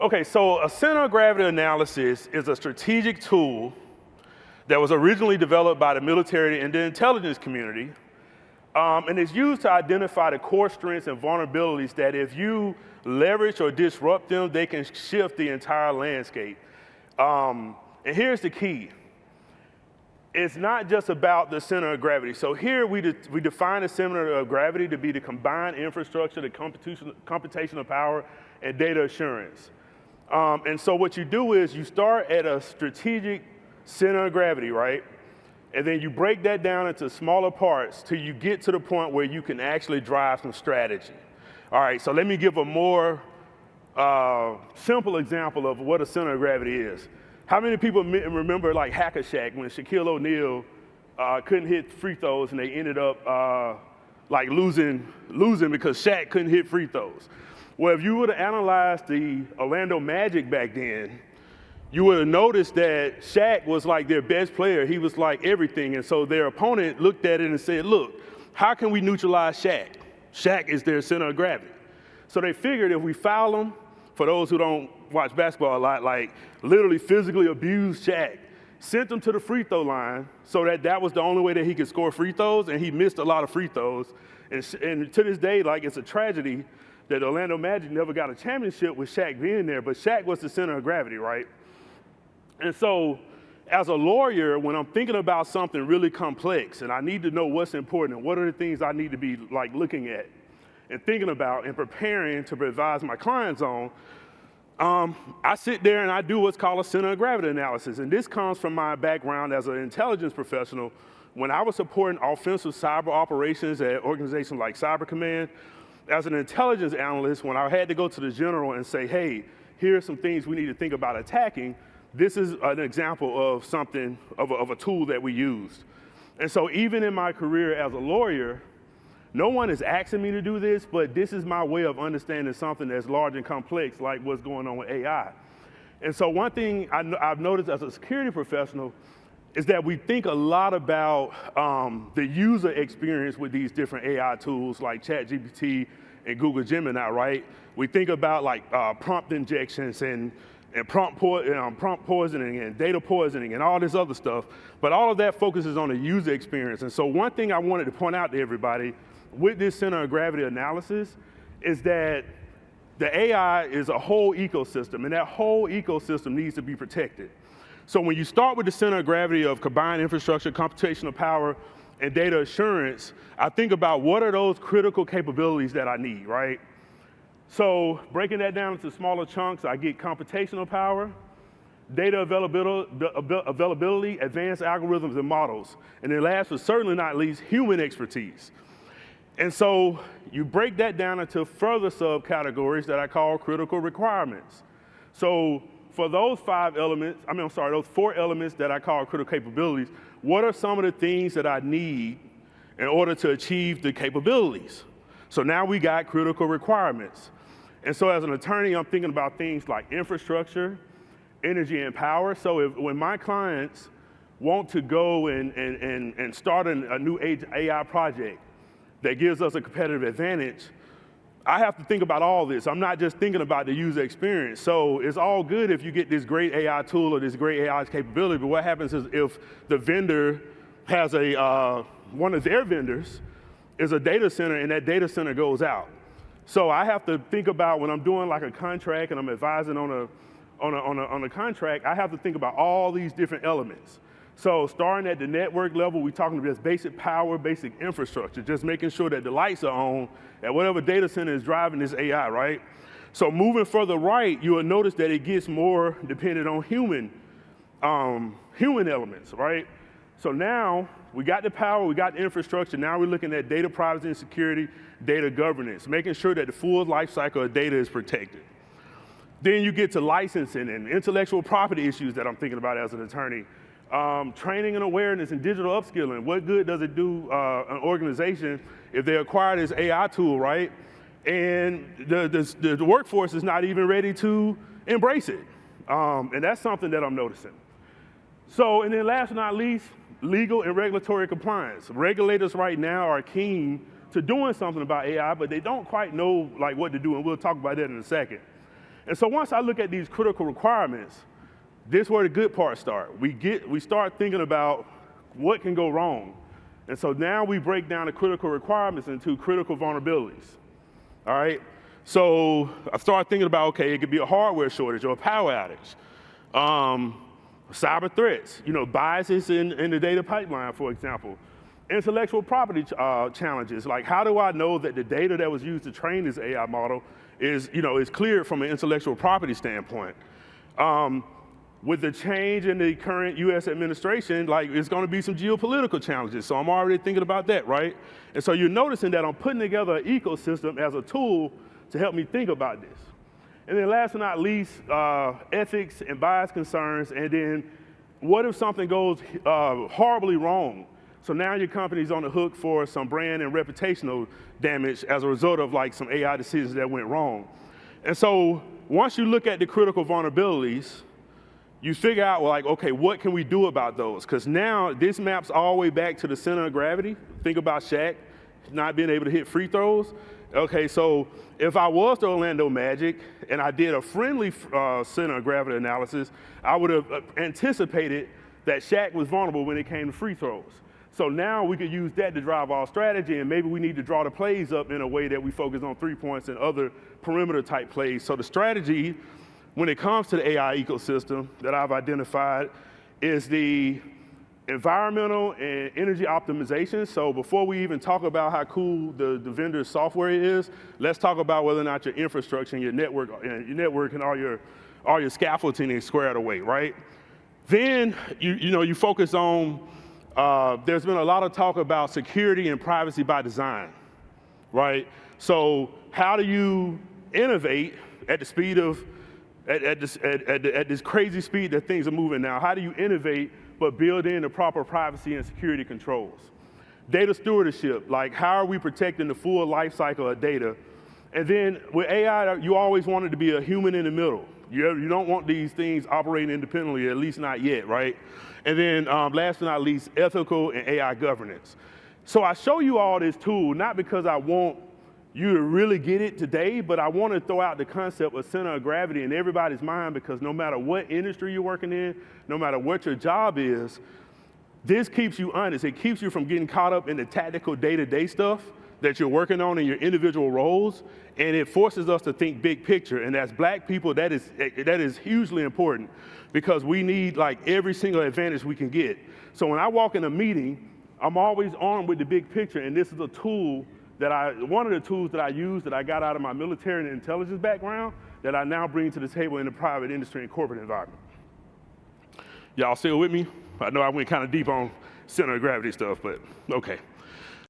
Okay, so a center of gravity analysis is a strategic tool that was originally developed by the military and the intelligence community, and it's used to identify the core strengths and vulnerabilities that if you leverage or disrupt them, they can shift the entire landscape. And here's the key. It's not just about the center of gravity. So here we define the center of gravity to be the combined infrastructure, the computational power, and data assurance. And so what you do is you start at a strategic center of gravity, right? And then you break that down into smaller parts till you get to the point where you can actually drive some strategy. All right, so let me give a more simple example of what a center of gravity is. How many people remember like Hack-a-Shaq when Shaquille O'Neal couldn't hit free throws and they ended up like losing because Shaq couldn't hit free throws? Well, if you would have analyzed the Orlando Magic back then, you would have noticed that Shaq was like their best player. He was like everything. And so their opponent looked at it and said, look, how can we neutralize Shaq? Shaq is their center of gravity. So they figured if we foul him, for those who don't watch basketball a lot, like literally physically abuse Shaq, sent him to the free throw line so that was the only way that he could score free throws, and he missed a lot of free throws. And to this day, like it's a tragedy that Orlando Magic never got a championship with Shaq being there, but Shaq was the center of gravity, right? And so as a lawyer, when I'm thinking about something really complex and I need to know what's important and what are the things I need to be like looking at and thinking about and preparing to advise my clients on, I sit there and I do what's called a center of gravity analysis. And this comes from my background as an intelligence professional. When I was supporting offensive cyber operations at organizations like Cyber Command, as an intelligence analyst, when I had to go to the general and say, hey, here are some things we need to think about attacking, this is an example of something, of a tool that we used. And so even in my career as a lawyer, no one is asking me to do this, but this is my way of understanding something that's large and complex, like what's going on with AI. And so one thing I've noticed as a security professional is that we think a lot about the user experience with these different AI tools like ChatGPT and Google Gemini, right? We think about like prompt injections and prompt poisoning and data poisoning and all this other stuff, but all of that focuses on the user experience. And so one thing I wanted to point out to everybody with this center of gravity analysis is that the AI is a whole ecosystem, and that whole ecosystem needs to be protected. So when you start with the center of gravity of combined infrastructure, computational power, and data assurance, I think about what are those critical capabilities that I need, right? So breaking that down into smaller chunks, I get computational power, data availability, advanced algorithms and models, and then last but certainly not least, human expertise. And so you break that down into further subcategories that I call critical requirements. So for those those 4 elements that I call critical capabilities, what are some of the things that I need in order to achieve the capabilities? So now we got critical requirements. And so as an attorney, I'm thinking about things like infrastructure, energy, and power. So when my clients want to go and start a new AI project that gives us a competitive advantage, I have to think about all this. I'm not just thinking about the user experience. So it's all good if you get this great AI tool or this great AI capability, but what happens is if the vendor has one of their vendors is a data center and that data center goes out. So I have to think about when I'm doing like a contract and I'm advising on a contract, I have to think about all these different elements. So starting at the network level, we're talking about just basic power, basic infrastructure, just making sure that the lights are on at whatever data center is driving this AI, right? So moving further right, you will notice that it gets more dependent on human elements, right? So now we got the power, we got the infrastructure, now we're looking at data privacy and security, data governance, making sure that the full life cycle of data is protected. Then you get to licensing and intellectual property issues that I'm thinking about as an attorney. Training and awareness and digital upskilling. What good does it do an organization if they acquire this AI tool, right? And the workforce is not even ready to embrace it. And that's something that I'm noticing. So, and then last but not least, legal and regulatory compliance. Regulators right now are keen to doing something about AI, but they don't quite know like what to do, and we'll talk about that in a second. And so once I look at these critical requirements, this is where the good parts start. We start thinking about what can go wrong. And so now we break down the critical requirements into critical vulnerabilities, all right? So I start thinking about, okay, it could be a hardware shortage or a power outage. Cyber threats, biases in the data pipeline, for example. Intellectual property challenges, like how do I know that the data that was used to train this AI model is cleared from an intellectual property standpoint? With the change in the current US administration, like it's gonna be some geopolitical challenges, so I'm already thinking about that, right? And so you're noticing that I'm putting together an ecosystem as a tool to help me think about this. And then last but not least, ethics and bias concerns, and then what if something goes horribly wrong? So now your company's on the hook for some brand and reputational damage as a result of like some AI decisions that went wrong. And so once you look at the critical vulnerabilities, you figure out, well, like, okay, what can we do about those? Because now this maps all the way back to the center of gravity. Think about Shaq not being able to hit free throws. Okay, so if I was the Orlando Magic and I did a friendly center of gravity analysis, I would have anticipated that Shaq was vulnerable when it came to free throws. So now we could use that to drive our strategy, and maybe we need to draw the plays up in a way that we focus on 3 points and other perimeter type plays. So the strategy when it comes to the AI ecosystem that I've identified is the environmental and energy optimization. So before we even talk about how cool the vendor's software is, let's talk about whether or not your infrastructure and your network and all your scaffolding is squared away, right? Then you focus on, there's been a lot of talk about security and privacy by design, right? So how do you innovate at the speed of, at this crazy speed that things are moving now? How do you innovate but build in the proper privacy and security controls? Data stewardship, like how are we protecting the full life cycle of data? And then with AI, you always want it to be a human in the middle. You don't want these things operating independently, at least not yet, right? And then last but not least, ethical and AI governance. So I show you all this tool, not because I want you to really get it today, but I want to throw out the concept of center of gravity in everybody's mind, because no matter what industry you're working in, no matter what your job is, this keeps you honest. It keeps you from getting caught up in the tactical day-to-day stuff that you're working on in your individual roles, and it forces us to think big picture. And as Black people, that is hugely important, because we need like every single advantage we can get. So when I walk in a meeting, I'm always armed with the big picture, and this is a tool one of the tools that I use that I got out of my military and intelligence background that I now bring to the table in the private industry and corporate environment. Y'all still with me? I know I went kind of deep on center of gravity stuff, but okay.